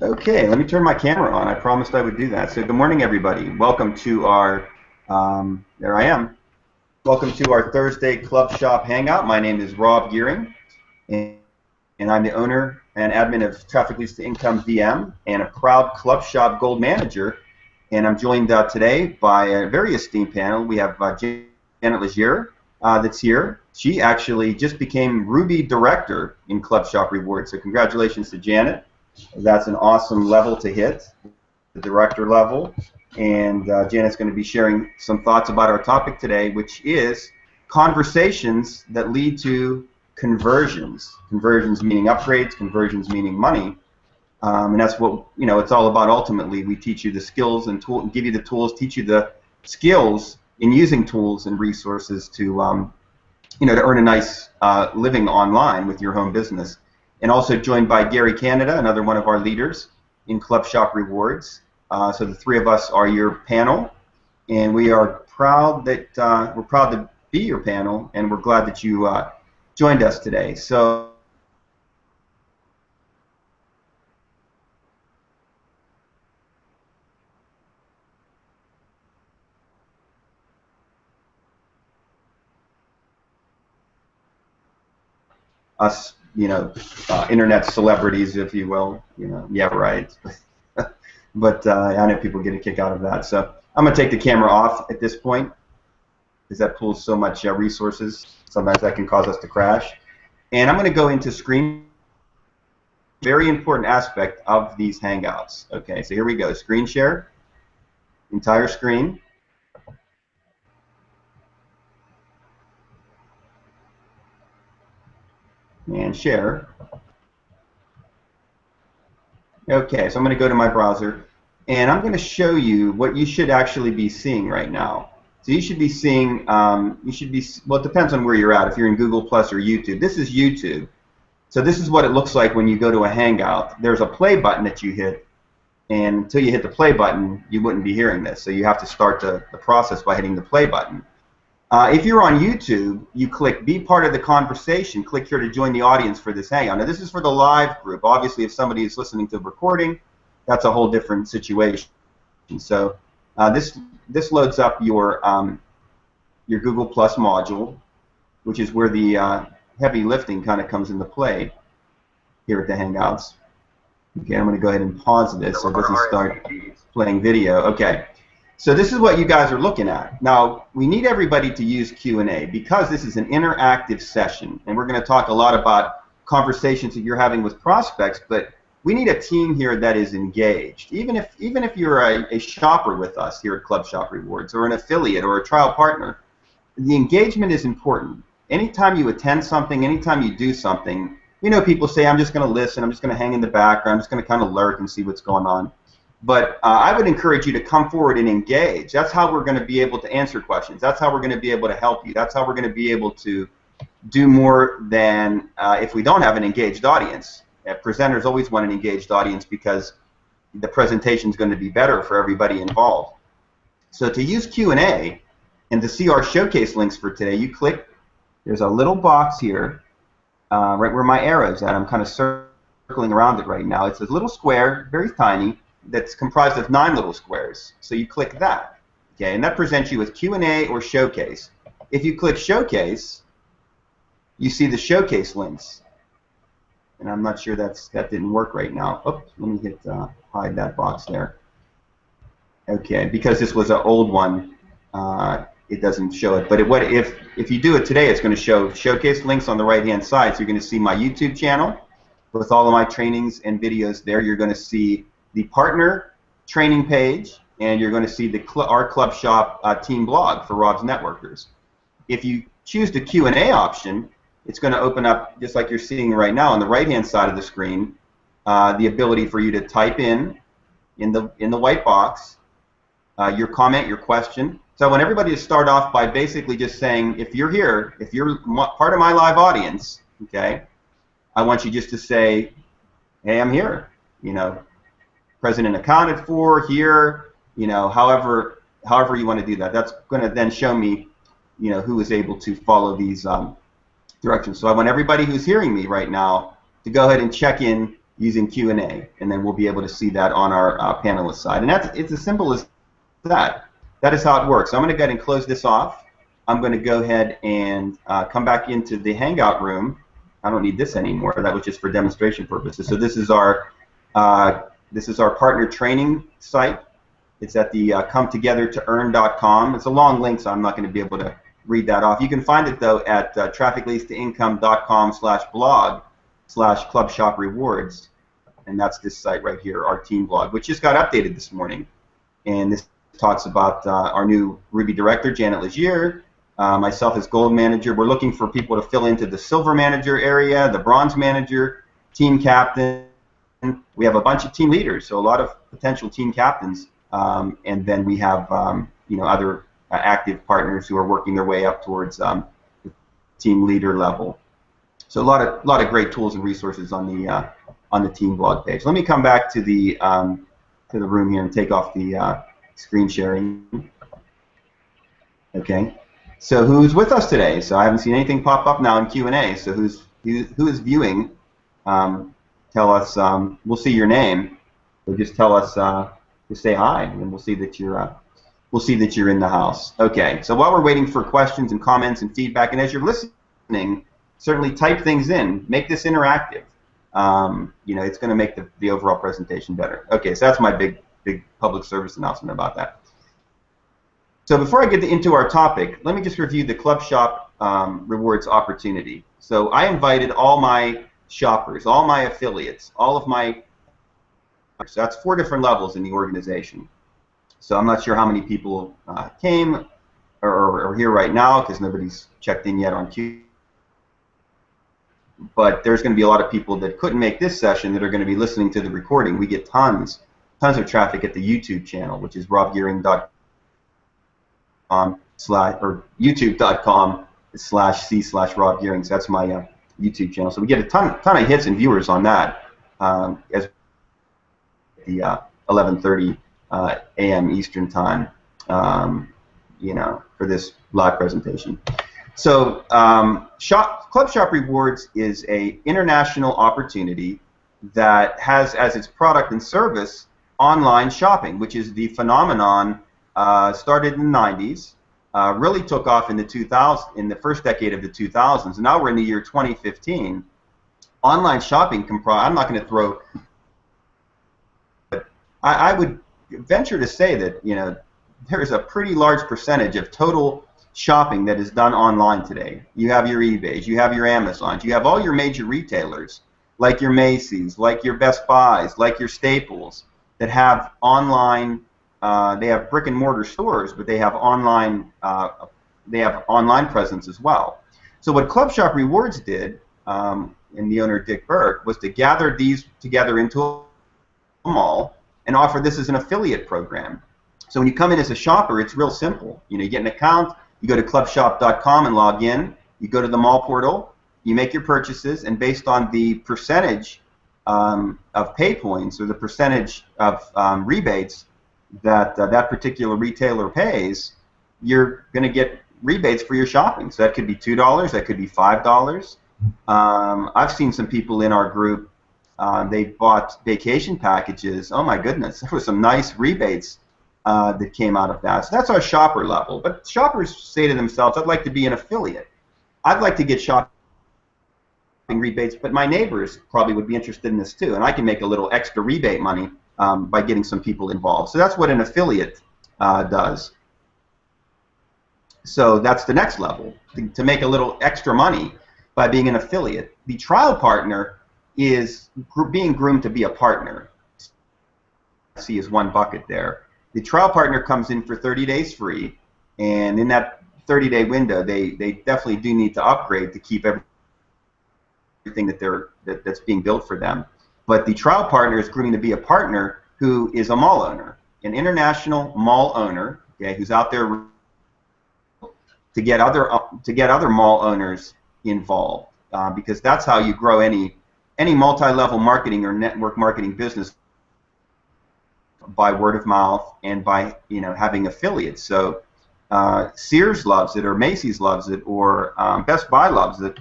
Okay, let me turn my camera on. I promised I would do that. So good morning, everybody. Welcome to our, there I am. Welcome to our Thursday Club Shop Hangout. My name is Rob Gearing, and I'm the owner and admin of Traffic Leads to Income VM and a proud Club Shop Gold Manager. And I'm joined today by a very esteemed panel. We have Janet Legier that's here. She actually just became Ruby Director in Club Shop Rewards. So congratulations to Janet. That's an awesome level to hit, the director level. And Janet's going to be sharing some thoughts about our topic today, which is conversations that lead to conversions. Conversions meaning upgrades, conversions meaning money. And that's what it's all about ultimately. We teach you the skills and give you the tools, teach you the skills in using tools and resources to to earn a nice living online with your home business. And also joined by Gary Canada, another one of our leaders in Club Shop Rewards. So the three of us are your panel, and we are proud that we're proud to be your panel, and we're glad that you joined us today. So us, internet celebrities, if you will, yeah, right. But I know people get a kick out of that. So I'm going to take the camera off at this point because that pulls so much resources. Sometimes that can cause us to crash. And I'm going to go into screen, very important aspect of these Hangouts. Okay, so here we go. Screen share, entire screen. And share. Okay, so I'm going to go to my browser, and I'm going to show you what you should actually be seeing right now. So you should be seeing, well, it depends on where you're at, if you're in Google Plus or YouTube. This is YouTube. So this is what it looks like when you go to a Hangout. There's a play button that you hit, and until you hit the play button, you wouldn't be hearing this. So you have to start the process by hitting the play button. If you're on YouTube, you click Be Part of the Conversation. Click here to join the audience for this Hangout. Now, this is for the live group. Obviously, if somebody is listening to the recording, that's a whole different situation. So this loads up your Google Plus module, which is where the heavy lifting kind of comes into play here at the Hangouts. Okay, I'm going to go ahead and pause this so it doesn't start playing video. Okay. So this is what you guys are looking at. Now, we need everybody to use Q&A because this is an interactive session, and we're going to talk a lot about conversations that you're having with prospects, but we need a team here that is engaged. Even if you're a shopper with us here at Club Shop Rewards or an affiliate or a trial partner, the engagement is important. Anytime you attend something, anytime you do something, people say, I'm just going to listen, I'm just going to hang in the background, I'm just going to kind of lurk and see what's going on. But I would encourage you to come forward and engage. That's how we're going to be able to answer questions. That's how we're going to be able to help you. That's how we're going to be able to do more than if we don't have an engaged audience. Presenters always want an engaged audience because the presentation is going to be better for everybody involved. So to use Q&A and to see our showcase links for today, you click, there's a little box here, right where my arrow is at. I'm kind of circling around it right now. It's a little square, very tiny, that's comprised of 9 little squares. So you click that, okay, and that presents you with Q&A or Showcase. If you click Showcase, you see the Showcase links. And I'm not sure that didn't work right now. Oops, let me hit hide that box there. Okay, because this was an old one, it doesn't show it. But if you do it today, it's going to show Showcase links on the right-hand side. So you're going to see my YouTube channel with all of my trainings and videos there. You're going to see the partner training page, and you're going to see our Club Shop team blog for Rob's Networkers. If you choose the Q&A option, it's going to open up, just like you're seeing right now on the right-hand side of the screen, the ability for you to type in the white box your comment, your question. So I want everybody to start off by basically just saying, if you're here, if you're part of my live audience, okay, I want you just to say, hey, I'm here, President accounted for, here, however you want to do that. That's going to then show me, who is able to follow these directions. So I want everybody who's hearing me right now to go ahead and check in using Q&A, and then we'll be able to see that on our panelist side. And it's as simple as that. That is how it works. So I'm going to go ahead and close this off. I'm going to go ahead and come back into the Hangout room. I don't need this anymore. That was just for demonstration purposes. So this is our partner training site. It's at the cometogethertoearn.com. It's a long link, so I'm not going to be able to read that off. You can find it though at trafficleadstoincome.com/blog/clubshop-rewards, and that's this site right here, our team blog, which just got updated this morning. And this talks about our new Ruby director, Janet Legier, myself as gold manager. We're looking for people to fill into the silver manager area, the bronze manager, team captain. We have a bunch of team leaders, so a lot of potential team captains, and then we have other active partners who are working their way up towards the team leader level. So a lot of great tools and resources on the team blog page. Let me come back to the room here and take off the screen sharing. Okay. So who's with us today? So I haven't seen anything pop up now in Q&A. So who is viewing? Tell us. We'll see your name. So just tell us. Just say hi, and we'll see that you're. We'll see that you're in the house. Okay. So while we're waiting for questions and comments and feedback, and as you're listening, certainly type things in. Make this interactive. It's going to make the overall presentation better. Okay. So that's my big public service announcement about that. So before I get into our topic, let me just review the Club Shop Rewards opportunity. So I invited all my shoppers, all my affiliates, all of my, so that's 4 different levels in the organization. So I'm not sure how many people came or are here right now because nobody's checked in yet on Q. But there's going to be a lot of people that couldn't make this session that are going to be listening to the recording. We get tons of traffic at the YouTube channel, which is robgearing.com or youtube.com/c/robgearing. So that's my YouTube channel. So we get a ton of hits and viewers on that as the 11:30 a.m. Eastern time, for this live presentation. So Club Shop Rewards is an international opportunity that has as its product and service online shopping, which is the phenomenon started in the 90s, really took off in the 2000s, in the first decade of the 2000s, and now we're in the year 2015. Online shopping I'm not going to throw, but I would venture to say that there is a pretty large percentage of total shopping that is done online today. You have your eBays, you have your Amazons, you have all your major retailers, like your Macy's, like your Best Buys, like your Staples, that have online. They have brick and mortar stores, but they have online. They have online presence as well. So what Club Shop Rewards did, and the owner Dick Burke, was to gather these together into a mall and offer this as an affiliate program. So when you come in as a shopper, it's real simple. You get an account. You go to clubshop.com and log in. You go to the mall portal. You make your purchases, and based on the percentage of pay points or the percentage of rebates that that particular retailer pays, you're going to get rebates for your shopping. So that could be $2, that could be $5. I've seen some people in our group, they bought vacation packages. Oh my goodness, there were some nice rebates that came out of that. So that's our shopper level. But shoppers say to themselves, I'd like to be an affiliate. I'd like to get shopping rebates, but my neighbors probably would be interested in this too, and I can make a little extra rebate money by getting some people involved. So that's what an affiliate does. So that's the next level, to make a little extra money by being an affiliate. The trial partner is being groomed to be a partner. See is one bucket there. The trial partner comes in for 30 days free, and in that 30-day window, they definitely do need to upgrade to keep everything that's being built for them. But the trial partner is grooming to be a partner who is a mall owner, an international mall owner, okay, who's out there to get other mall owners involved, because that's how you grow any multi-level marketing or network marketing business, by word of mouth and by having affiliates. So Sears loves it, or Macy's loves it, or Best Buy loves it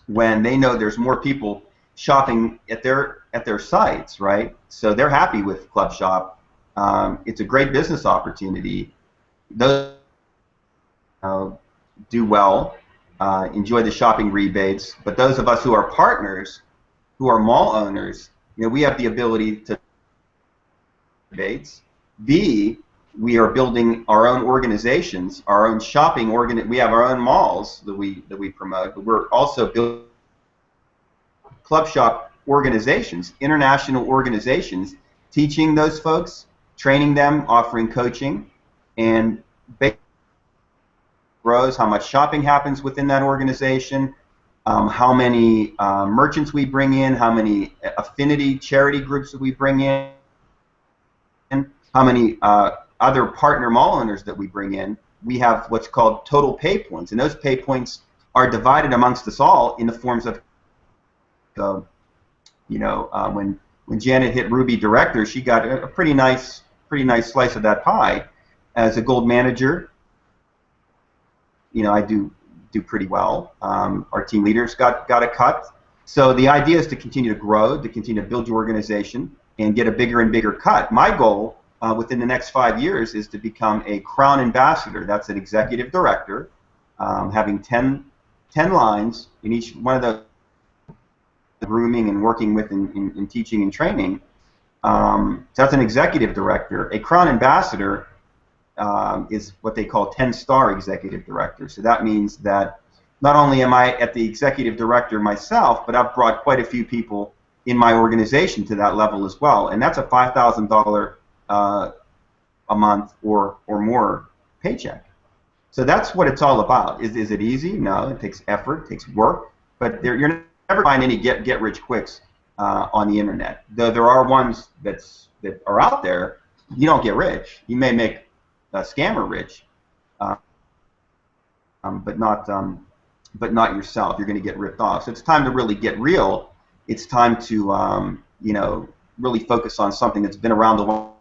when they know there's more people shopping at their sites, right? So they're happy with Club Shop. It's a great business opportunity. Those do well, enjoy the shopping rebates, but those of us who are partners, who are mall owners, we have the ability to rebates. B, we are building our own organizations, our own shopping we have our own malls that we promote, but we're also building Club Shop organizations, international organizations, teaching those folks, training them, offering coaching, and grows how much shopping happens within that organization, how many merchants we bring in, how many affinity charity groups that we bring in, how many other partner mall owners that we bring in. We have what's called total pay points, and those pay points are divided amongst us all in the forms of, when Janet hit Ruby Director, she got a pretty nice slice of that pie. As a gold manager, I do pretty well. Our team leaders got a cut. So the idea is to continue to grow, to continue to build your organization, and get a bigger and bigger cut. My goal within the next 5 years is to become a Crown Ambassador. That's an executive director, having 10 lines in each one of the grooming and working with in teaching and training. So that's an executive director. A Crown Ambassador is what they call 10-star executive director. So that means that not only am I at the executive director myself, but I've brought quite a few people in my organization to that level as well. And that's a $5,000 a month or more paycheck. So that's what it's all about. Is it easy? No, it takes effort, it takes work, but you're never find any get rich quicks on the internet. Though there are ones that are out there, you don't get rich. You may make a scammer rich, but not yourself. You're going to get ripped off. So it's time to really get real. It's time to really focus on something that's been around the world.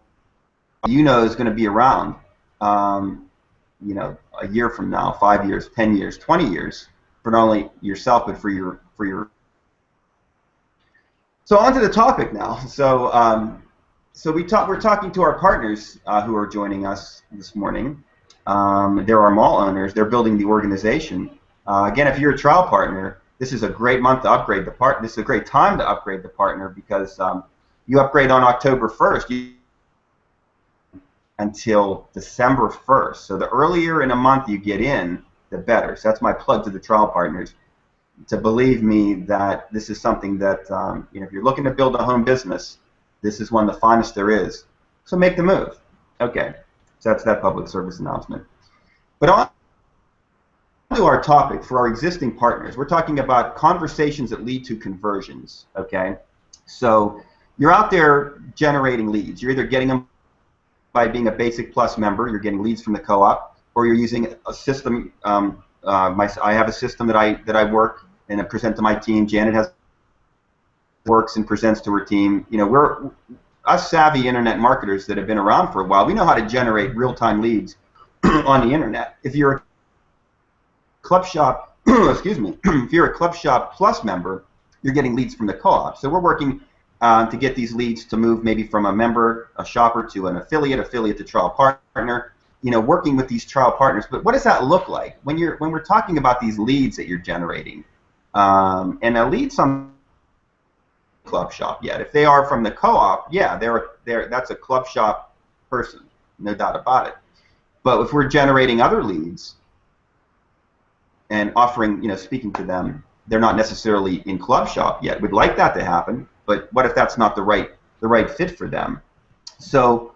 Is going to be around. A year from now, 5 years, 10 years, 20 years, for not only yourself but for your. So on to the topic now. So we're talking to our partners who are joining us this morning. They're our mall owners. They're building the organization. Again, if you're a trial partner, this is a great month to upgrade the partner. This is a great time to upgrade the partner because you upgrade on October 1st until December 1st. So the earlier in a month you get in, the better. So that's my plug to the trial partners, to believe me that this is something that if you're looking to build a home business, this is one of the finest there is. So make the move. Okay, so that's that public service announcement. But on to our topic for our existing partners. We're talking about conversations that lead to conversions. Okay, so you're out there generating leads. You're either getting them by being a Basic Plus member, you're getting leads from the co-op, or you're using a system. I have a system that I work and I present to my team. Janet has works and presents to her team. We're us savvy internet marketers that have been around for a while. We know how to generate real-time leads on the internet. If you're a Club Shop, excuse me, if you're a Club Shop Plus member, you're getting leads from the co-op. So we're working to get these leads to move maybe from a member, a shopper, to an affiliate to trial partner. Working with these trial partners. But what does that look like when we're talking about these leads that you're generating? And a lead some Club Shop yet. If they are from the co-op, yeah, that's a Club Shop person, no doubt about it. But if we're generating other leads and offering, speaking to them, they're not necessarily in Club Shop yet. We'd like that to happen, but what if that's not the right fit for them? So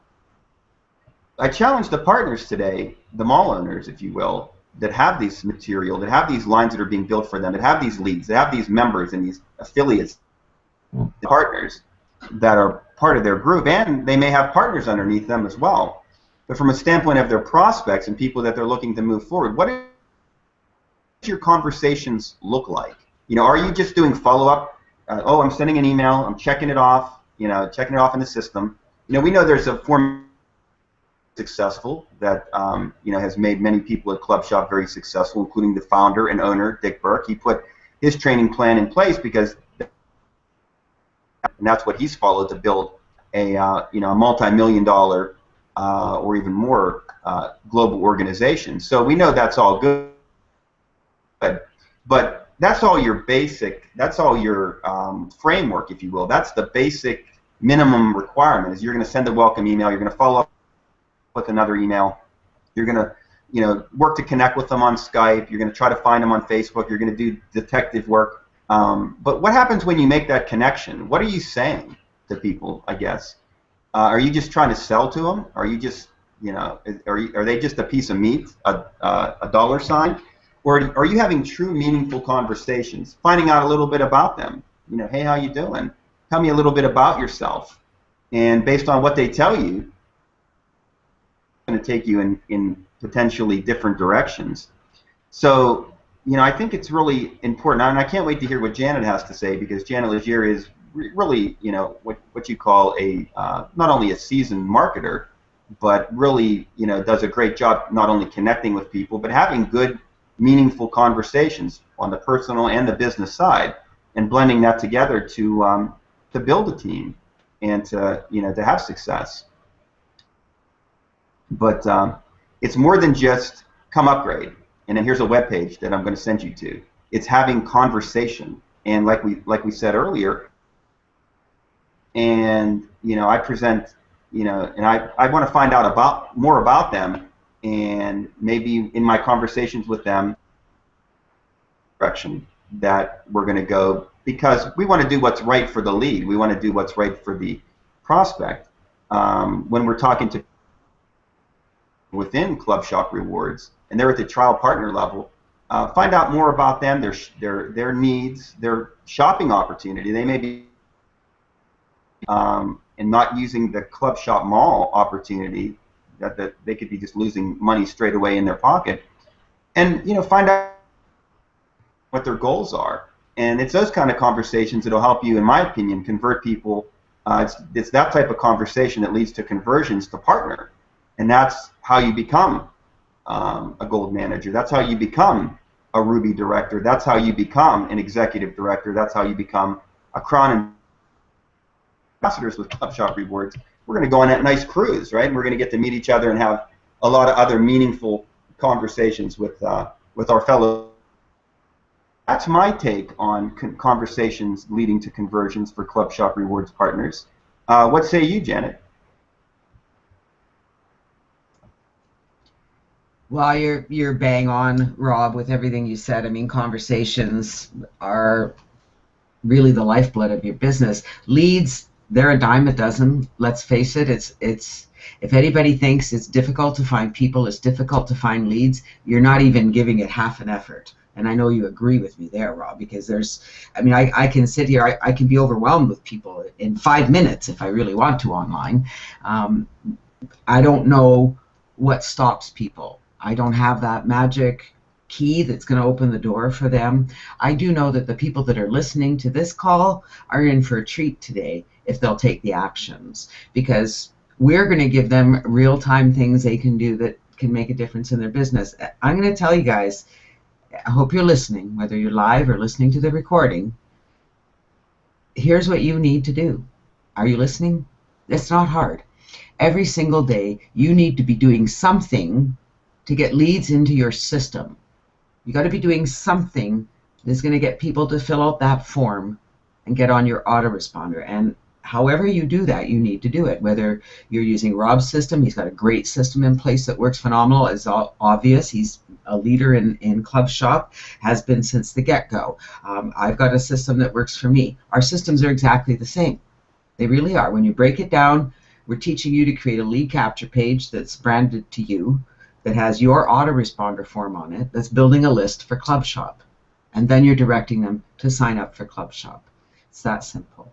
I challenge the partners today, the mall owners, if you will, that have this material, that have these lines that are being built for them, that have these leads, that have these members and these affiliates, partners that are part of their group, and they may have partners underneath them as well. But from a standpoint of their prospects and people that they're looking to move forward, what do your conversations look like? Are you just doing follow-up? Oh, I'm sending an email, I'm checking it off, checking it off in the system. We know there's a form successful that has made many people at Club Shop very successful, including the founder and owner, Dick Burke. He put his training plan in place because and that's what he's followed to build a a multi-million-dollar or even more global organization. So we know that's all good, but that's all your basic. That's all your framework, if you will. That's the basic minimum requirement. Is you're going to send a welcome email. You're going to follow up with another email. You're going to work to connect with them on Skype. You're going to try to find them on Facebook. You're going to do detective work. But what happens when you make that connection? What are you saying to people, I guess? Are you just trying to sell to them? Are you just, are they just a piece of meat, a dollar sign? Or are you having true, meaningful conversations, finding out a little bit about them? Hey, how you doing? Tell me a little bit about yourself. And based on what they tell you, it's going to take you in potentially different directions. So, I think it's really important, and I can't wait to hear what Janet has to say, because Janet Legier is really, what you call a not only a seasoned marketer, but really, does a great job not only connecting with people, but having good, meaningful conversations on the personal and the business side, and blending that together to build a team and to have success. But it's more than just come upgrade, and then here's a web page that I'm going to send you to. It's having conversation, and like we said earlier, and I present, and I want to find out more about them, and maybe in my conversations with them, direction that we're going to go, because we want to do what's right for the lead. We want to do what's right for the prospect. When we're talking to within Club Shop Rewards, and they're at the trial partner level, find out more about them, their needs, their shopping opportunity. They may be and not using the Club Shop Mall opportunity, that they could be just losing money straight away in their pocket, and find out what their goals are. And it's those kind of conversations that'll help you, in my opinion, convert people. It's that type of conversation that leads to conversions to partner. And that's how you become a gold manager. That's how you become a Ruby director. That's how you become an executive director. That's how you become a Crown ambassadors with Club Shop Rewards. We're going to go on that nice cruise, right? And we're going to get to meet each other and have a lot of other meaningful conversations with our fellow. That's my take on conversations leading to conversions for Club Shop Rewards partners. What say you, Janet? Well, you're bang on, Rob, with everything you said. I mean, conversations are really the lifeblood of your business. Leads, they're a dime a dozen. Let's face it. It's if anybody thinks it's difficult to find people, it's difficult to find leads, you're not even giving it half an effort. And I know you agree with me there, Rob, because I can sit here, I can be overwhelmed with people in 5 minutes if I really want to online. I don't know what stops people. I don't have that magic key that's going to open the door for them. I do know that the people that are listening to this call are in for a treat today if they'll take the actions, because we're going to give them real-time things they can do that can make a difference in their business. I'm going to tell you guys, I hope you're listening, whether you're live or listening to the recording. Here's what you need to do. Are you listening? It's not hard. Every single day, you need to be doing something to get leads into your system. You got to be doing something that's going to get people to fill out that form and get on your autoresponder. And however you do that, you need to do it. Whether you're using Rob's system, he's got a great system in place that works phenomenal. It's obvious. He's a leader in Club Shop, has been since the get-go. I've got a system that works for me. Our systems are exactly the same. They really are. When you break it down, we're teaching you to create a lead capture page that's branded to you, that has your autoresponder form on it, that's building a list for Club Shop. And then you're directing them to sign up for Club Shop. It's that simple.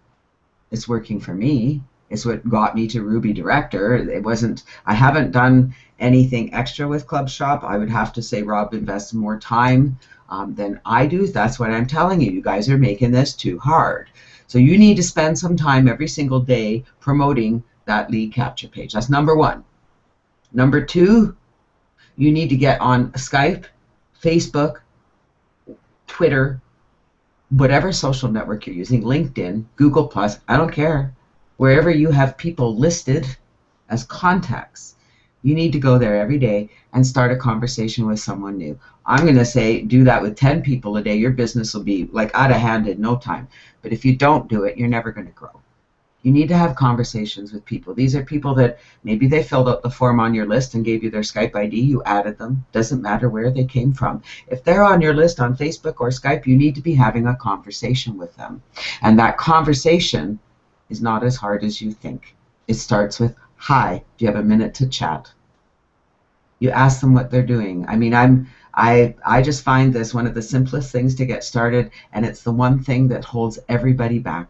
It's working for me. It's what got me to Ruby Director. It wasn't, I haven't done anything extra with Club Shop. I would have to say Rob invests more time than I do. That's what I'm telling you. You guys are making this too hard. So you need to spend some time every single day promoting that lead capture page. That's number one. Number two, you need to get on Skype, Facebook, Twitter, whatever social network you're using, LinkedIn, Google Plus, I don't care. Wherever you have people listed as contacts, you need to go there every day and start a conversation with someone new. I'm going to say do that with 10 people a day. Your business will be like out of hand in no time. But if you don't do it, you're never going to grow. You need to have conversations with people. These are people that maybe they filled out the form on your list and gave you their Skype ID. You added them. Doesn't matter where they came from. If they're on your list on Facebook or Skype, you need to be having a conversation with them. And that conversation is not as hard as you think. It starts with, hi, do you have a minute to chat? You ask them what they're doing. I mean, I just find this one of the simplest things to get started, and it's the one thing that holds everybody back.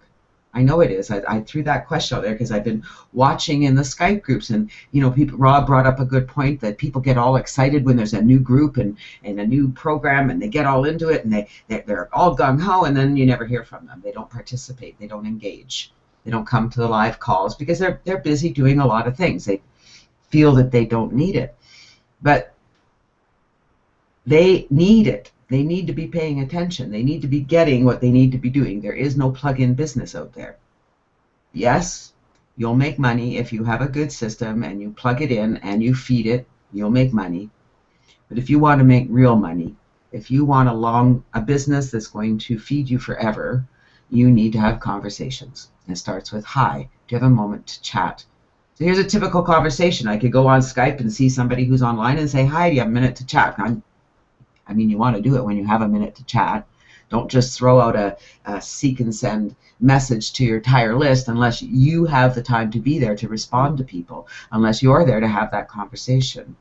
I know it is. I threw that question out there because I've been watching in the Skype groups, and people. Rob brought up a good point that people get all excited when there's a new group and a new program, and they get all into it, and they're all gung ho, and then you never hear from them. They don't participate. They don't engage. They don't come to the live calls because they're busy doing a lot of things. They feel that they don't need it, but they need it. They need to be paying attention. They need to be getting what they need to be doing. There is no plug-in business out there. Yes, you'll make money if you have a good system and you plug it in and you feed it. You'll make money. But if you want to make real money, if you want a business that's going to feed you forever, you need to have conversations. And it starts with, hi, do you have a moment to chat? So here's a typical conversation. I could go on Skype and see somebody who's online and say, hi, do you have a minute to chat? I mean, you want to do it when you have a minute to chat. Don't just throw out a seek and send message to your entire list unless you have the time to be there to respond to people, unless you're there to have that conversation.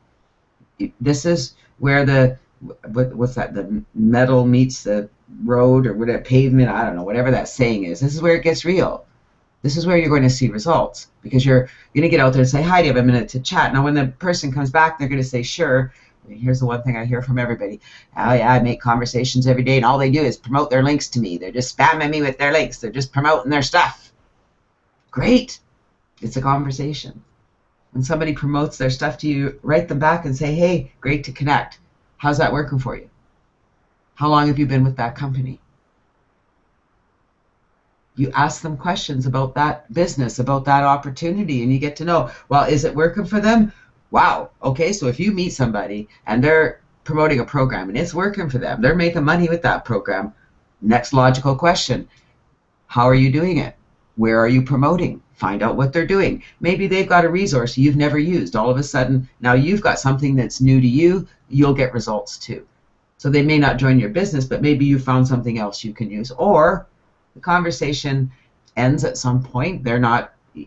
This is where what's that, the metal meets the road or whatever, pavement, I don't know, whatever that saying is. This is where it gets real. This is where you're going to see results because you're going to get out there and say, hi, do you have a minute to chat? Now, when the person comes back, they're going to say, sure. Here's the one thing I hear from everybody. Oh, yeah, I make conversations every day, and all they do is promote their links to me. They're just spamming me with their links. They're just promoting their stuff. Great. It's a conversation. When somebody promotes their stuff to you, write them back and say, hey, great to connect. How's that working for you? How long have you been with that company? You ask them questions about that business, about that opportunity, and you get to know, well, is it working for them? Wow, okay, so if you meet somebody and they're promoting a program and it's working for them, they're making money with that program, next logical question, how are you doing it? Where are you promoting? Find out what they're doing. Maybe they've got a resource you've never used. All of a sudden, now you've got something that's new to you, you'll get results too. So they may not join your business, but maybe you found something else you can use. Or the conversation ends at some point.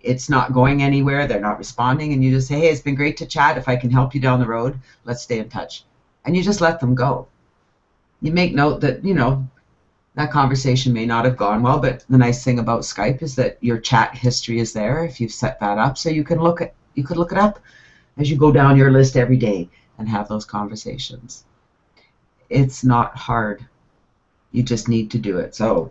It's not going anywhere. They're not responding. And you just say, hey, it's been great to chat. If I can help you down the road, let's stay in touch. And you just let them go. You make note that, that conversation may not have gone well, but the nice thing about Skype is that your chat history is there if you've set that up. So you could look it up as you go down your list every day and have those conversations. It's not hard. You just need to do it. So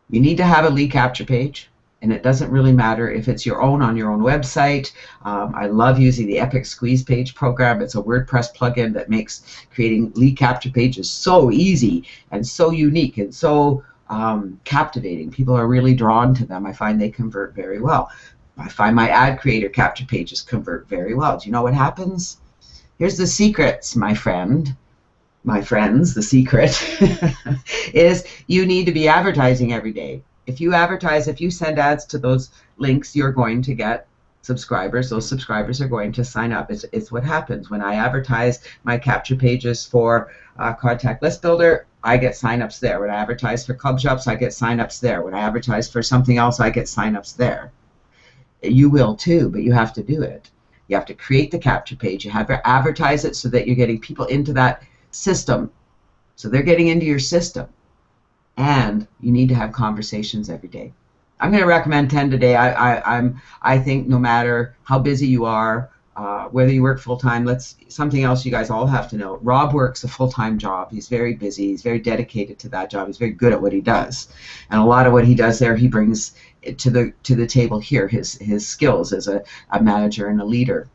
you need to have a lead capture page. And it doesn't really matter if it's your own on your own website. I love using the Epic Squeeze Page program. It's a WordPress plugin that makes creating lead capture pages so easy and so unique and so captivating. People are really drawn to them. I find they convert very well. I find my ad creator capture pages convert very well. Do you know what happens? Here's the secrets, my friends, the secret is you need to be advertising every day. If you advertise, if you send ads to those links, you're going to get subscribers. Those subscribers are going to sign up. It's what happens. When I advertise my capture pages for Contact List Builder, I get signups there. When I advertise for Club Shops, I get signups there. When I advertise for something else, I get signups there. You will too, but you have to do it. You have to create the capture page. You have to advertise it so that you're getting people into that system. So they're getting into your system. And you need to have conversations every day. I'm going to recommend 10 today. I think no matter how busy you are, whether you work full-time, something else you guys all have to know. Rob works a full-time job. He's very busy. He's very dedicated to that job. He's very good at what he does. And a lot of what he does there, he brings to the table here, his skills as a manager and a leader.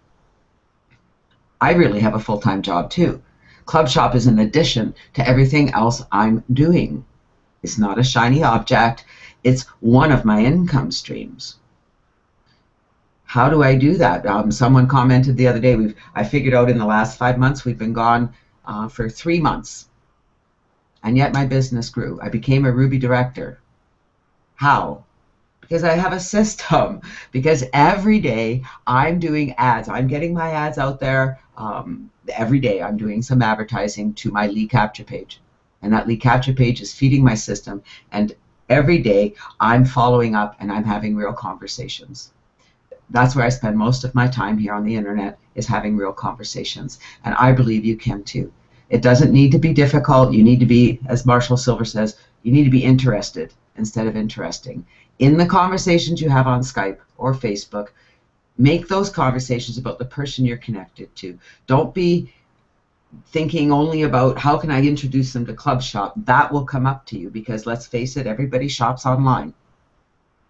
I really have a full-time job too. Club Shop is an addition to everything else I'm doing. It's not a shiny object. It's one of my income streams. How do I do that? Someone commented the other day, I figured out in the last 5 months we've been gone for 3 months, and yet my business grew. I became a Ruby director. How? Because I have a system. Because every day I'm doing ads. I'm getting my ads out there. Every day I'm doing some advertising to my lead capture page. And that lead capture page is feeding my system. And every day I'm following up and I'm having real conversations. That's where I spend most of my time here on the internet, is having real conversations. And I believe you can too. It doesn't need to be difficult. You need to be, as Marshall Silver says, you need to be interested instead of interesting. In the conversations you have on Skype or Facebook, make those conversations about the person you're connected to. Don't be thinking only about how can I introduce them to Club Shop. That will come up to you because, let's face it, everybody shops online.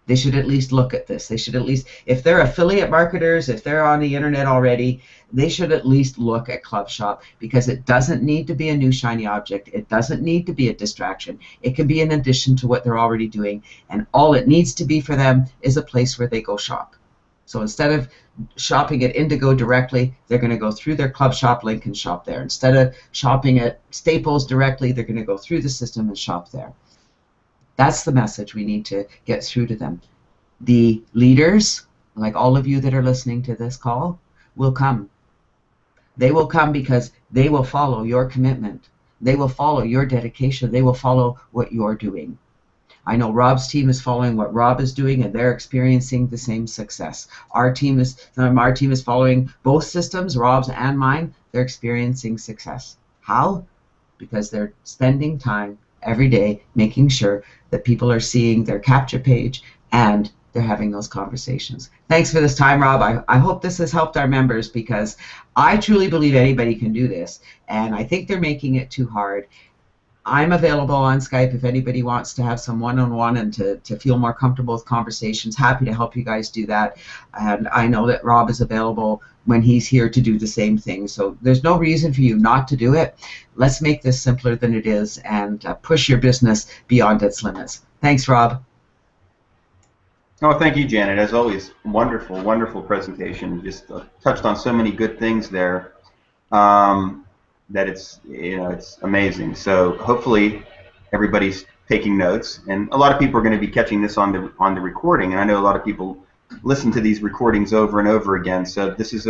They should at least look at this. They should at least, if they're affiliate marketers, if they're on the internet already, they should at least look at Club Shop, because it doesn't need to be a new shiny object. It doesn't need to be a distraction. It can be an addition to what they're already doing, and all it needs to be for them is a place where they go shop. So instead of shopping at Indigo directly, they're going to go through their Club Shop link and shop there. Instead of shopping at Staples directly, they're going to go through the system and shop there. That's the message we need to get through to them. The leaders, like all of you that are listening to this call, will come. They will come because they will follow your commitment. They will follow your dedication. They will follow what you're doing. I know Rob's team is following what Rob is doing, and they're experiencing the same success. Our team is following both systems, Rob's and mine. They're experiencing success. How? Because they're spending time every day making sure that people are seeing their capture page and they're having those conversations. Thanks for this time, Rob. I hope this has helped our members, because I truly believe anybody can do this, and I think they're making it too hard. I'm available on Skype if anybody wants to have some one-on-one and to feel more comfortable with conversations. Happy to help you guys do that. And I know that Rob is available when he's here to do the same thing. So there's no reason for you not to do it. Let's make this simpler than it is and push your business beyond its limits. Thanks, Rob. Oh, thank you, Janet. As always, wonderful, wonderful presentation. Just touched on so many good things there. That it's amazing. So hopefully everybody's taking notes, and a lot of people are going to be catching this on the recording, and I know a lot of people listen to these recordings over and over again. So this is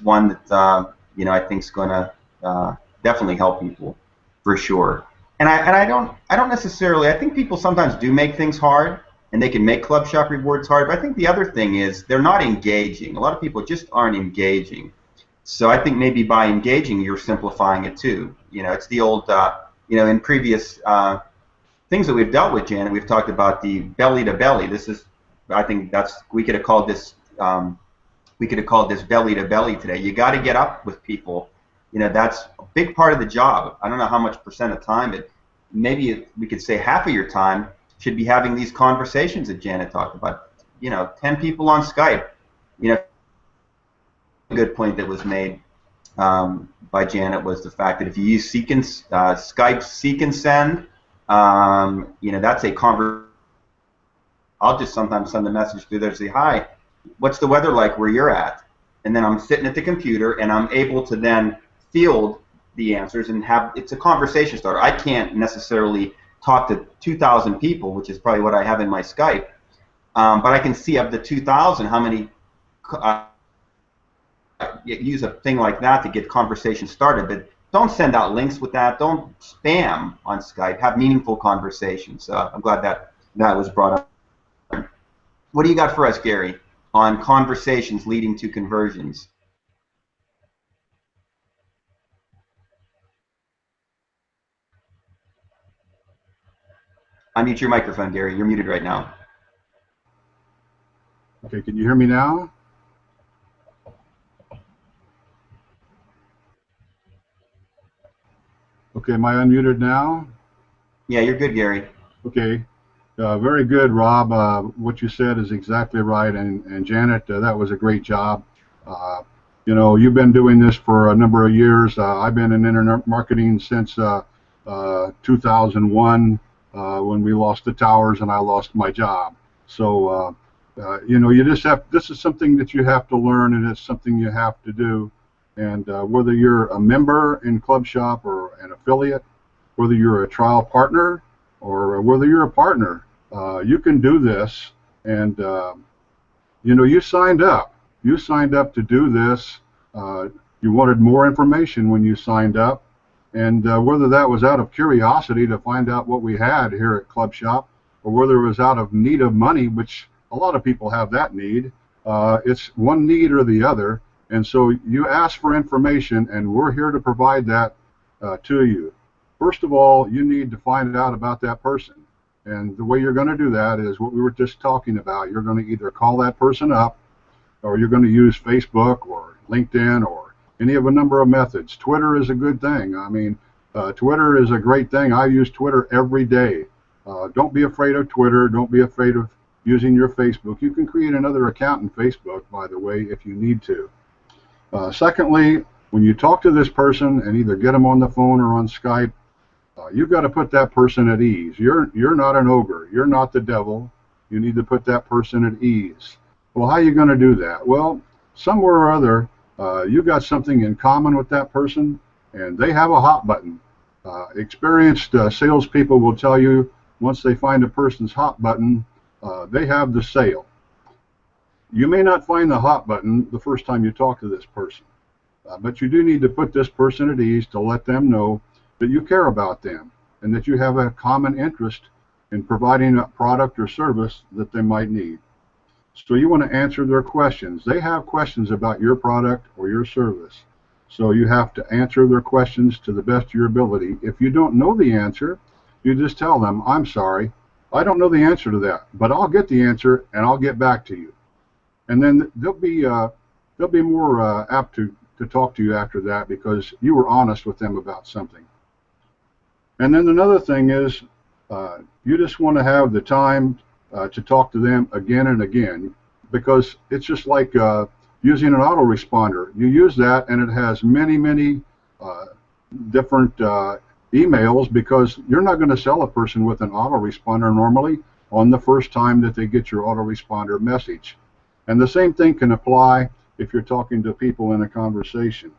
one that I think is going to definitely help people for sure. And I don't necessarily, I think people sometimes do make things hard, and they can make Club Shop rewards hard, but I think the other thing is they're not engaging. A lot of people just aren't engaging. So I think maybe by engaging, you're simplifying it too. It's the old, in previous things that we've dealt with, Janet, we've talked about the belly to belly. This is, I think we could have called this belly to belly today. You got to get up with people. That's a big part of the job. I don't know how much percent of time, but maybe we could say half of your time should be having these conversations that Janet talked about. 10 people on Skype. A good point that was made by Janet was the fact that if you use Skype Seek and Send, that's a conversation. I'll just sometimes send a message through there and say, hi, what's the weather like where you're at? And then I'm sitting at the computer and I'm able to then field the answers and it's a conversation starter. I can't necessarily talk to 2,000 people, which is probably what I have in my Skype, but I can see of the 2,000 how many use a thing like that to get conversation started, but don't send out links with that. Don't spam on Skype. Have meaningful conversations. So I'm glad that was brought up. What do you got for us, Gary, on conversations leading to conversions? Unmute your microphone, Gary. You're muted right now. Okay, can you hear me now? Okay, am I unmuted now? Yeah, you're good, Gary. Okay, very good, Rob. What you said is exactly right, and Janet, that was a great job. You've been doing this for a number of years. I've been in internet marketing since 2001, when we lost the towers and I lost my job. So, you know, you just have, this is something that you have to learn, and it's something you have to do. And whether you're a member in Club Shop or an affiliate, whether you're a trial partner or whether you're a partner, you can do this. And, you know, you signed up. You signed up to do this. You wanted more information when you signed up. And whether that was out of curiosity to find out what we had here at Club Shop, or whether it was out of need of money, which a lot of people have that need, it's one need or the other. And so you ask for information, and we're here to provide that to you. First of all, you need to find out about that person. And the way you're going to do that is what we were just talking about. You're going to either call that person up, or you're going to use Facebook or LinkedIn or any of a number of methods. Twitter is a good thing. I mean, Twitter is a great thing. I use Twitter every day. Don't be afraid of Twitter. Don't be afraid of using your Facebook. You can create another account in Facebook, by the way, if you need to. Secondly, when you talk to this person and either get them on the phone or on Skype, you've got to put that person at ease. You're not an ogre. You're not the devil. You need to put that person at ease. Well, how are you going to do that? Well, somewhere or other, you got something in common with that person, and they have a hot button. Experienced salespeople will tell you once they find a person's hot button, they have the sale. You may not find the hot button the first time you talk to this person, but you do need to put this person at ease to let them know that you care about them and that you have a common interest in providing a product or service that they might need. So you want to answer their questions. They have questions about your product or your service. So you have to answer their questions to the best of your ability. If you don't know the answer, you just tell them, I'm sorry, I don't know the answer to that, but I'll get the answer and I'll get back to you. And then they'll be more apt to talk to you after that because you were honest with them about something. And then another thing is you just want to have the time to talk to them again and again, because it's just like using an autoresponder. You use that and it has many different emails, because you're not going to sell a person with an autoresponder normally on the first time that they get your autoresponder message. And the same thing can apply if you're talking to people in a conversation.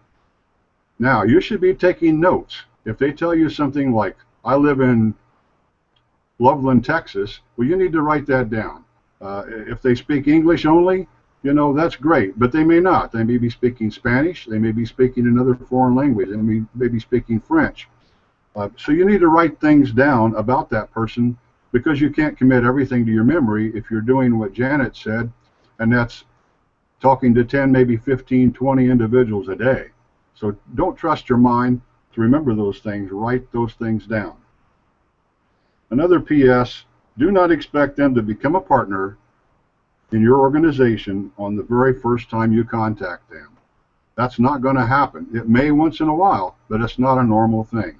Now, you should be taking notes. If they tell you something like, I live in Loveland, Texas, well, you need to write that down. If they speak English only, you know, that's great, but they may not. They may be speaking Spanish, they may be speaking another foreign language, they may be speaking French. So you need to write things down about that person, because you can't commit everything to your memory if you're doing what Janet said, and that's talking to 10, maybe 15, 20 individuals a day. So don't trust your mind to remember those things. Write those things down. Another PS, do not expect them to become a partner in your organization on the very first time you contact them. That's not going to happen. It may once in a while, but it's not a normal thing.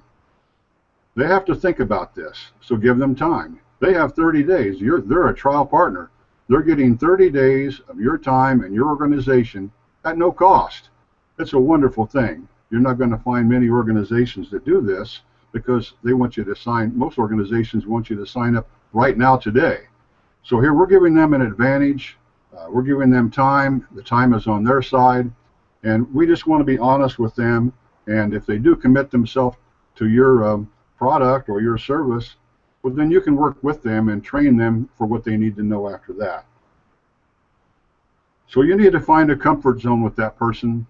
They have to think about this, so give them time. They have 30 days. They're a trial partner. They're getting 30 days of your time and your organization at no cost. It's a wonderful thing. You're not going to find many organizations that do this, because they want you to sign, most organizations want you to sign up right now today. So here we're giving them an advantage. We're giving them time. The time is on their side. And we just want to be honest with them. And if they do commit themselves to your product or your service, well, then you can work with them and train them for what they need to know after that. So you need to find a comfort zone with that person.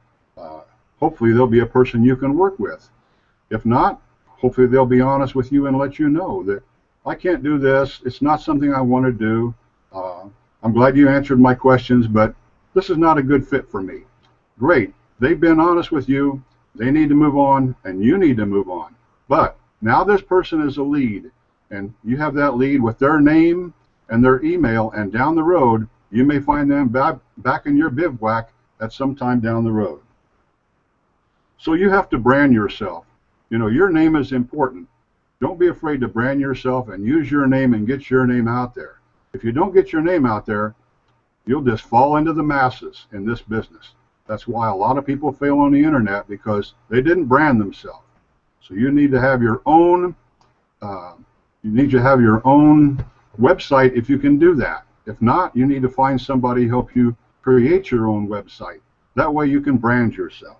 Hopefully they'll be a person you can work with. If not, hopefully they'll be honest with you and let you know that I can't do this. It's not something I want to do. I'm glad you answered my questions, but this is not a good fit for me. Great. They've been honest with you. They need to move on, and you need to move on. But now this person is a lead, and you have that lead with their name and their email, and down the road, you may find them back in your bivouac at some time down the road. So you have to brand yourself. You know, your name is important. Don't be afraid to brand yourself and use your name and get your name out there. If you don't get your name out there, you'll just fall into the masses in this business. That's why a lot of people fail on the internet, because they didn't brand themselves. So you need to have your own You need to have your own website if you can do that. If not, you need to find somebody to help you create your own website. That way you can brand yourself.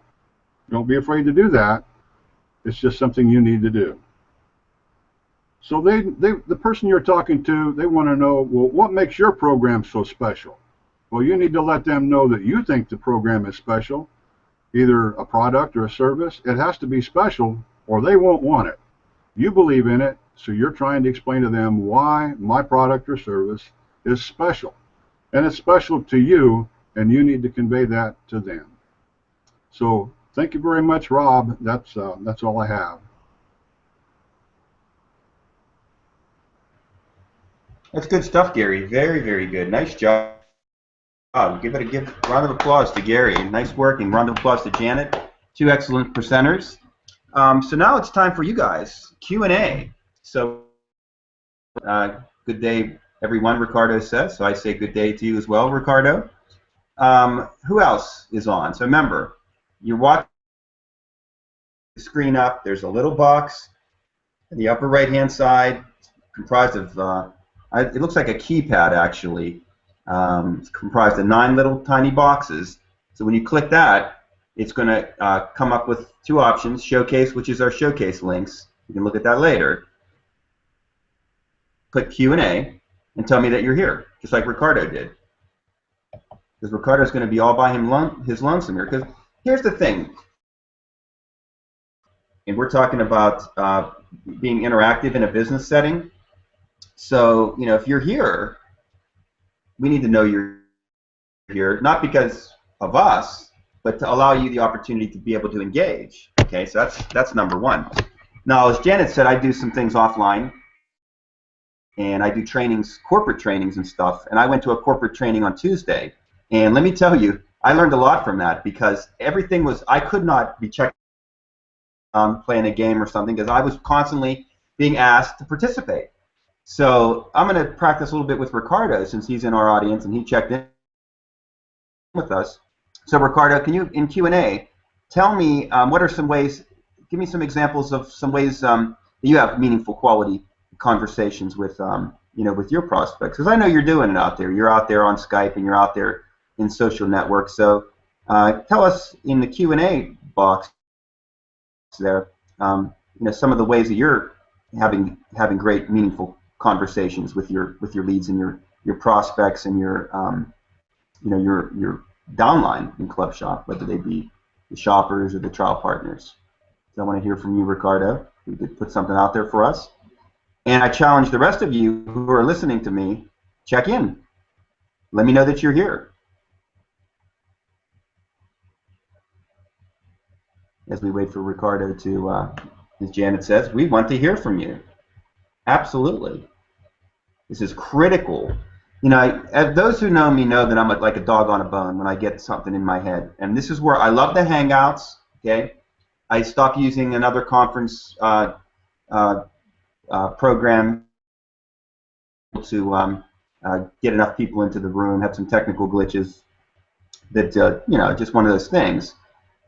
Don't be afraid to do that. It's just something you need to do. So the person you're talking to, they want to know, well, what makes your program so special? Well, you need to let them know that you think the program is special, either a product or a service. It has to be special or they won't want it. You believe in it, so you're trying to explain to them why my product or service is special. And it's special to you, and you need to convey that to them. So thank you very much, Rob. That's all I have. That's good stuff, Gary. Very, very good. Nice job. Give round of applause to Gary. Nice work, and round of applause to Janet. Two excellent presenters. So now it's time for you guys, Q&A. So good day, everyone, Ricardo says. So I say good day to you as well, Ricardo. Who else is on? So remember, you're watching the screen up. There's a little box in the upper right-hand side comprised of, it looks like a keypad, actually. It's comprised of 9 little tiny boxes. So when you click that, it's going to come up with 2 options: Showcase, which is our showcase links. You can look at that later. Click Q&A and tell me that you're here, just like Ricardo did. Because Ricardo's going to be all by his lonesome here. Because here's the thing, and we're talking about being interactive in a business setting. So, you know, if you're here, we need to know you're here, not because of us, but to allow you the opportunity to be able to engage. Okay, so that's number one. Now, as Janet said, I do some things offline, and I do trainings, corporate trainings and stuff, and I went to a corporate training on Tuesday, and let me tell you, I learned a lot from that, because everything was, I could not be checking playing a game or something, because I was constantly being asked to participate. So I'm going to practice a little bit with Ricardo, since he's in our audience and he checked in with us. So Ricardo, can you, in Q&A, tell me what are some ways, give me some examples of some ways that you have meaningful quality conversations with, you know, with your prospects, because I know you're doing it out there. You're out there on Skype and you're out there in social networks. So tell us in the Q&A box there, you know, some of the ways that you're having great, meaningful conversations with your leads and your prospects and your you know, your downline in Club Shop, whether they be the shoppers or the trial partners. So I want to hear from you, Ricardo. You could put something out there for us. And I challenge the rest of you who are listening to me, check in. Let me know that you're here. As we wait for Ricardo to, as Janet says, we want to hear from you. Absolutely. This is critical. You know, those who know me know that I'm like a dog on a bone when I get something in my head. And this is where I love the Hangouts, okay? I stopped using another conference program to get enough people into the room, had some technical glitches that, you know, just one of those things.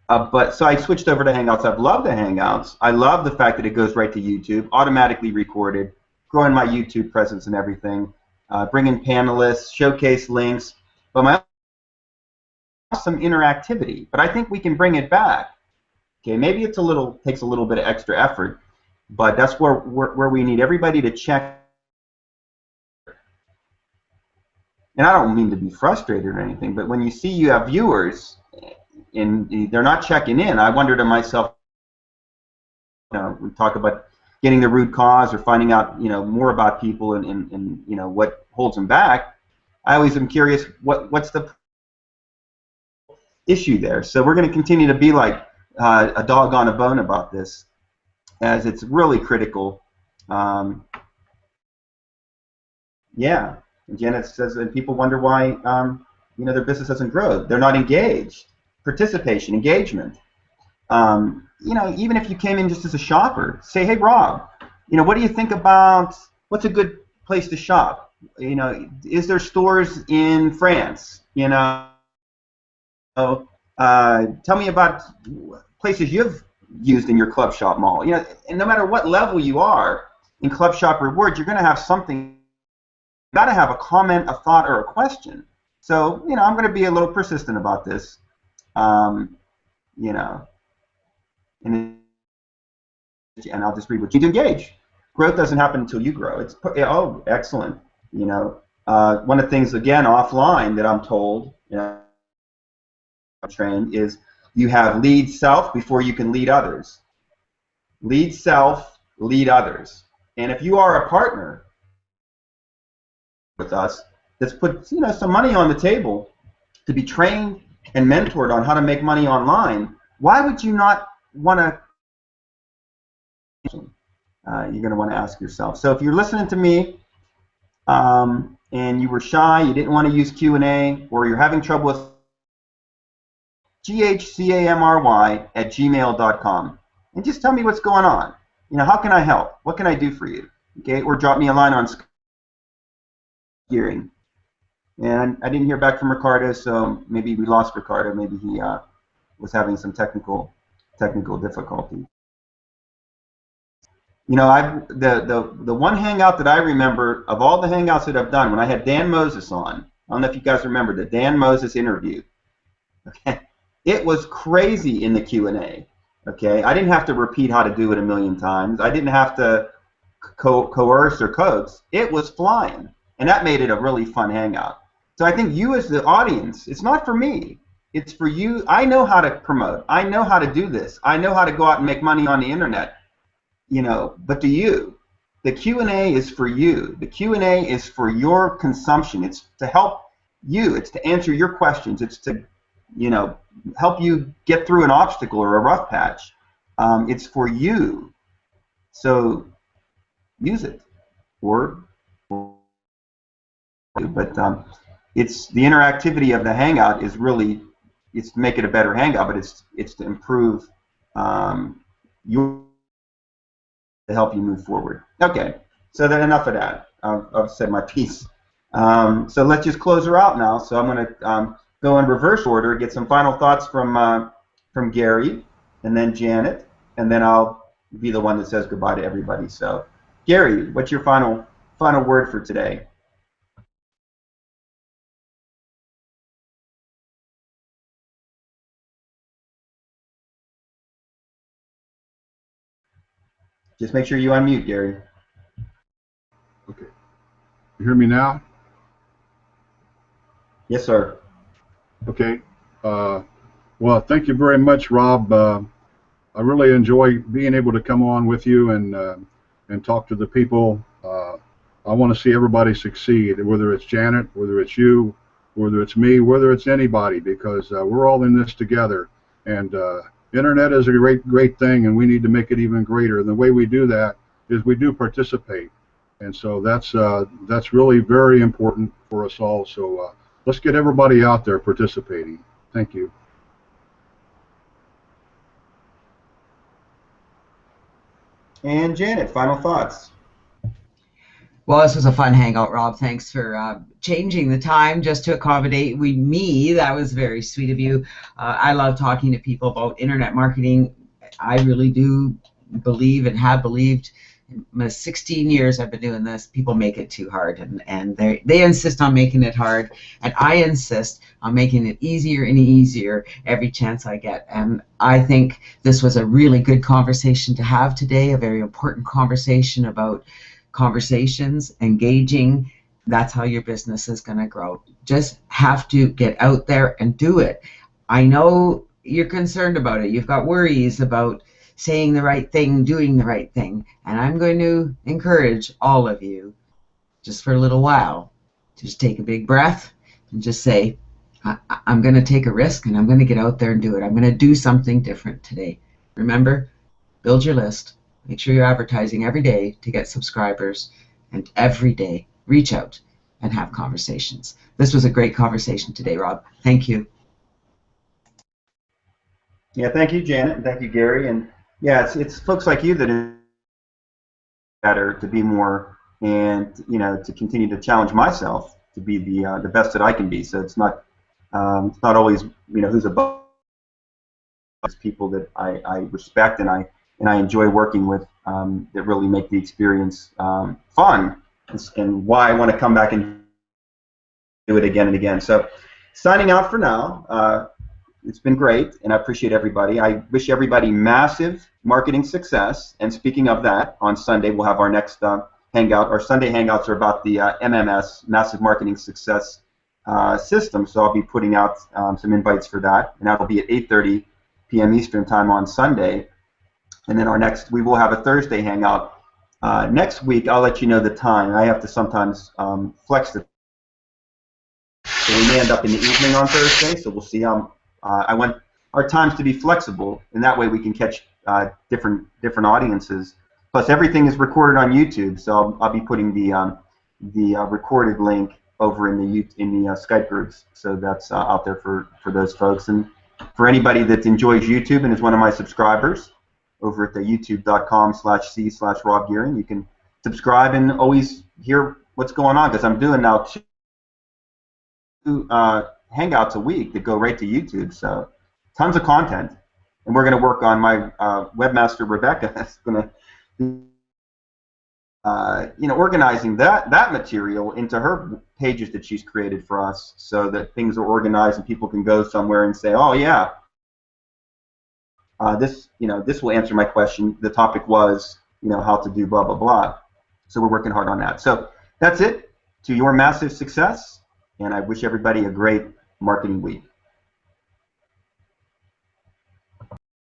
But so I switched over to Hangouts. I've loved the Hangouts. I love the fact that it goes right to YouTube, automatically recorded, growing my YouTube presence and everything, bringing panelists, showcase links, but my some interactivity. But I think we can bring it back. Okay, maybe it's takes a little bit of extra effort, but that's where we need everybody to check. And I don't mean to be frustrated or anything, but when you see you have viewers and they're not checking in, I wonder to myself, you know, we talk about getting the root cause or finding out, you know, more about people and you know, what holds them back. I always am curious what's the issue there. So we're going to continue to be like a dog on a bone about this, as it's really critical. Yeah, and Janet says that people wonder why you know, their business doesn't grow. They're not engaged. Participation, engagement. You know, even if you came in just as a shopper, say, hey, Rob, you know, what do you think about, what's a good place to shop? You know, is there stores in France? You know, tell me about places you've used in your Club Shop mall. You know, and no matter what level you are, in Club Shop Rewards, you're going to have something. You got to have a comment, a thought, or a question. So, I'm going to be a little persistent about this. You know, and I'll just read what you need to engage. Growth doesn't happen until you grow. Oh, excellent. One of the things, again, offline that I'm told, I'm trained, is you have lead self before you can lead others. Lead self, lead others. And if you are a partner with us that's put some money on the table to be trained and mentored on how to make money online, why would you not want to? You're going to want to ask yourself. So if you're listening to me and you were shy, you didn't want to use Q&A, or you're having trouble with ghcamry@gmail.com, and just tell me what's going on. How can I help? What can I do for you? Okay, or drop me a line on gearing. And I didn't hear back from Ricardo, so maybe we lost Ricardo. Maybe he was having some technical difficulty. The one hangout that I remember of all the hangouts that I've done, when I had Dan Moses on, I don't know if you guys remember the Dan Moses interview. Okay, it was crazy in the Q&A. Okay, I didn't have to repeat how to do it a million times. I didn't have to coerce or coax. It was flying, and that made it a really fun hangout. So I think you as the audience, it's not for me. It's for you. I know how to promote. I know how to do this. I know how to go out and make money on the internet. But do you? The Q&A is for you. The Q&A is for your consumption. It's to help you. It's to answer your questions. It's to, help you get through an obstacle or a rough patch. It's for you. So use it. But it's the interactivity of the hangout is really, it's to make it a better hangout, but it's to improve your, to help you move forward. Okay, so then enough of that. I've said my piece. So let's just close her out now. So I'm going to go in reverse order, get some final thoughts from Gary, and then Janet, and then I'll be the one that says goodbye to everybody. So Gary, what's your final word for today? Just make sure you unmute, Gary. Okay. You hear me now? Yes, sir. Okay. Well, thank you very much, Rob. I really enjoy being able to come on with you and talk to the people. I want to see everybody succeed, whether it's Janet, whether it's you, whether it's me, whether it's anybody, because we're all in this together. And internet is a great thing, and we need to make it even greater. And the way we do that is we do participate. And so that's really very important for us all. So let's get everybody out there participating. Thank you. And Janet, final thoughts. Well, this was a fun hangout, Rob. Thanks for changing the time just to accommodate me. That was very sweet of you. I love talking to people about internet marketing. I really do believe and have believed in my 16 years I've been doing this, people make it too hard, and they insist on making it hard, and I insist on making it easier and easier every chance I get. And I think this was a really good conversation to have today, a very important conversation about conversations, engaging. That's how your business is going to grow. Just have to get out there and do it. I know you're concerned about it. You've got worries about saying the right thing, doing the right thing. And I'm going to encourage all of you, just for a little while, to just take a big breath and just say, I'm going to take a risk and I'm going to get out there and do it. I'm going to do something different today. Remember, build your list. Make sure you're advertising every day to get subscribers, and every day reach out and have conversations. This was a great conversation today, Rob. Thank you. Yeah, thank you, Janet, and thank you, Gary. And yeah, it's folks like you that are better to be more, and to continue to challenge myself to be the best that I can be. So it's not always who's above. It's people that I respect and and I enjoy working with that really make the experience fun, and why I want to come back and do it again and again. So signing out for now. It's been great, and I appreciate everybody. I wish everybody massive marketing success. And speaking of that, on Sunday we'll have our next hangout. Our Sunday hangouts are about the MMS, Massive Marketing Success System. So I'll be putting out some invites for that, and that'll be at 8:30 p.m. Eastern Time on Sunday. And then we will have a Thursday hangout next week. I'll let you know the time. I have to sometimes flex the. So we may end up in the evening on Thursday. So we'll see. I want our times to be flexible, and that way we can catch different audiences. Plus, everything is recorded on YouTube, so I'll be putting the recorded link over in the Skype groups. So that's out there for those folks, and for anybody that enjoys YouTube and is one of my subscribers over at the youtube.com/c/Rob Gearing, you can subscribe and always hear what's going on, because I'm doing now two hangouts a week that go right to YouTube, so tons of content. And we're going to work on my webmaster Rebecca is going to organizing that material into her pages that she's created for us, so that things are organized and people can go somewhere and say, oh yeah, this will answer my question. The topic was how to do blah blah blah. So we're working hard on that. So that's it. To your massive success, and I wish everybody a great marketing week.